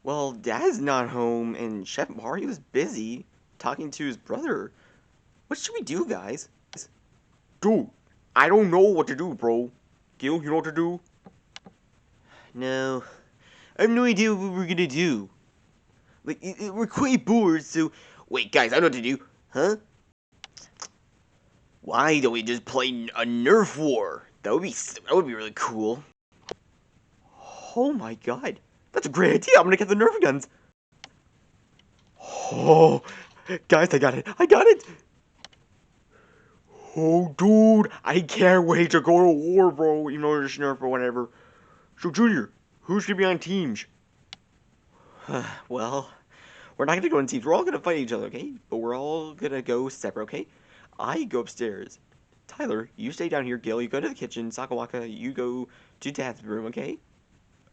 Well, Dad's not home, and Chef Mario's busy talking to his brother. What should we do, guys? Dude, I don't know what to do, bro. Gil, you know what to do? No, I have no idea what we're gonna do. We're quite bored, so. Wait, guys, I know what to do. Huh? Why don't we just play a Nerf war? That would be really cool. Oh my god, that's a great idea. I'm gonna get the Nerf guns. Oh, guys, I got it. I got it. Oh, dude, I can't wait to go to war, bro. You know, just Nerf or whatever. So, Junior, who should be on teams? Well, we're not gonna go in teams. We're all gonna fight each other, okay? But we're all gonna go separate, okay? I go upstairs. Tyler, you stay down here. Gil, you go to the kitchen. Sakawaka, you go to Dad's room, okay?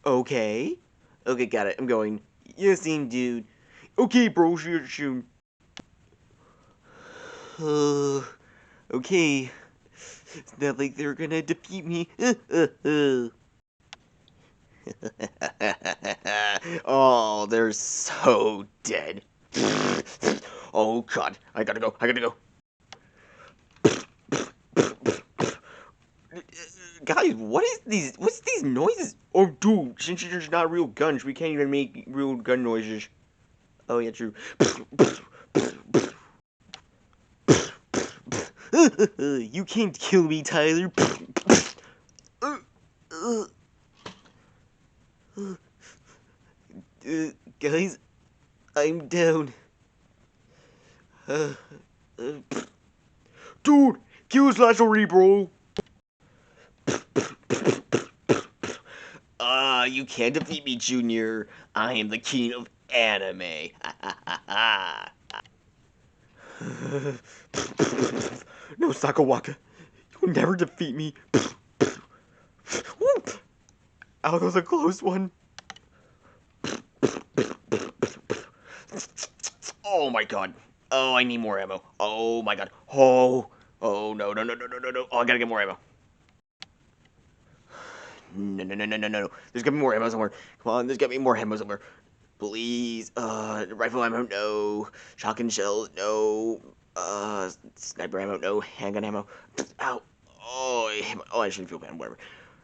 Okay. Okay, got it. I'm going. You same dude. Okay, bro, shoot. Okay. It's not like they're gonna defeat me. Oh, they're so dead. Oh god, I gotta go. I gotta go. Guys, what's these noises? Oh, dude, since there's not real guns, we can't even make real gun noises. Oh yeah, true. You can't kill me, Tyler. Guys, I'm down. Uh, uh, Dude, kill his last already, bro. you can't defeat me, Junior. I am the king of anime. No, Sakawaka, you'll never defeat me. Oh, that was a close one. Oh my god. Oh, I need more ammo. Oh my god. Oh. Oh no no no no no no no. Oh, I gotta get more ammo. No no no no no no. There's gotta be more ammo somewhere. Come on, there's gotta be more ammo somewhere. Please. Rifle ammo, no. Shotgun shells, no. Sniper ammo, no. Handgun ammo. Ow. Oh, I shouldn't feel bad. Whatever.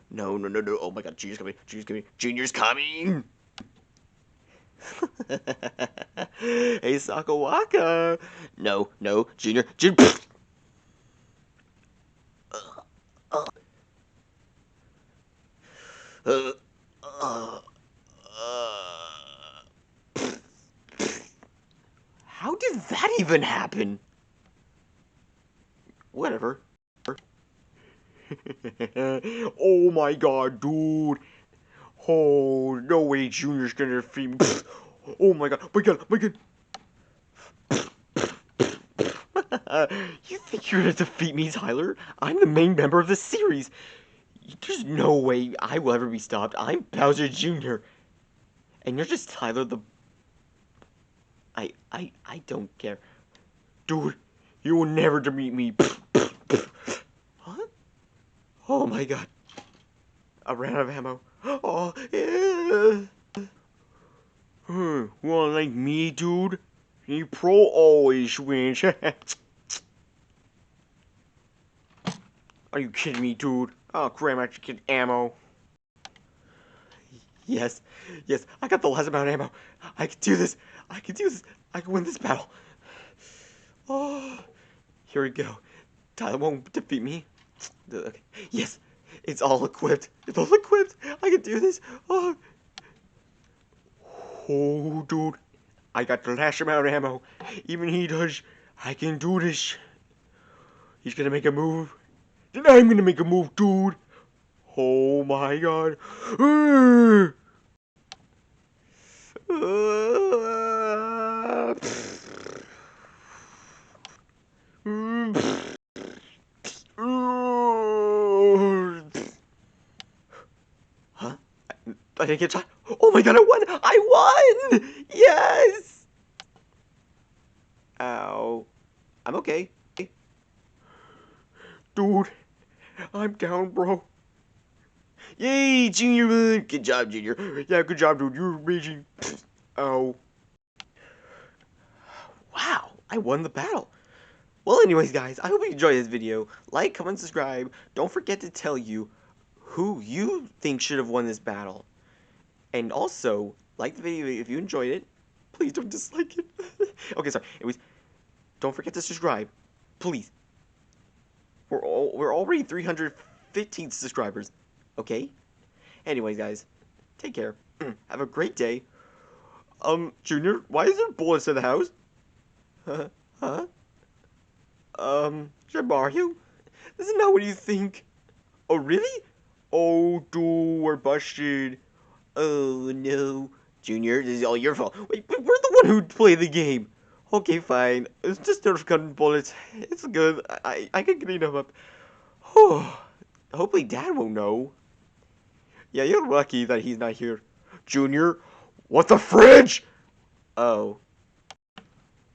No no no no. Oh my god. Junior's coming. Junior's coming. Junior's coming. Hey, Sakawaka. No, no, Junior. Uh, uh, uh. How did that even happen? Whatever. Oh my god, dude. Oh, no way Junior's gonna defeat me. Oh my god, my god, my god. You think you're gonna defeat me, Tyler? I'm the main member of the series. There's no way I will ever be stopped. I'm Bowser Jr. And you're just Tyler the... I don't care. Dude, you will never defeat me. Huh? Oh my god. I ran out of ammo. Oh, yeah. Well, like me, dude. The pro always wins. Are you kidding me, dude? Oh, crap, I should get ammo. Yes, yes, I got the last amount of ammo. I can do this. I can do this. I can win this battle. Oh, here we go. Tyler won't defeat me. Okay. Yes, it's all equipped. It's all equipped. I can do this. Oh, Oh, dude. I got the last amount of ammo. Even he does. I can do this. He's gonna make a move. Then I'm gonna make a move, dude. Oh my god. huh? I didn't get shot. Oh my god, I won! I won! Yes! Ow. I'm okay. Dude, I'm down, bro. Yay, Junior won. Good job, Junior. Yeah, good job, dude. You're amazing. Oh. Wow, I won the battle. Well, anyways, guys, I hope you enjoyed this video. Like, comment, subscribe. Don't forget to tell you who you think should have won this battle. And also, like the video if you enjoyed it. Please don't dislike it. Okay, sorry. Anyways, don't forget to subscribe. Please. We're already 315 subscribers. Okay? Anyways, guys, take care. Have a great day. Junior, why is there bullets in the house? Huh? Should I borrow you? This is not what you think. Oh, really? Oh, dude, we're busted. Oh, no. Junior, this is all your fault. Wait, but we're the one who played the game. Okay, fine. It's just Nerf gun bullets. It's good. I can clean them up. Oh, Hopefully Dad won't know. yeah, you're lucky that he's not here. Junior, what the fridge? Oh.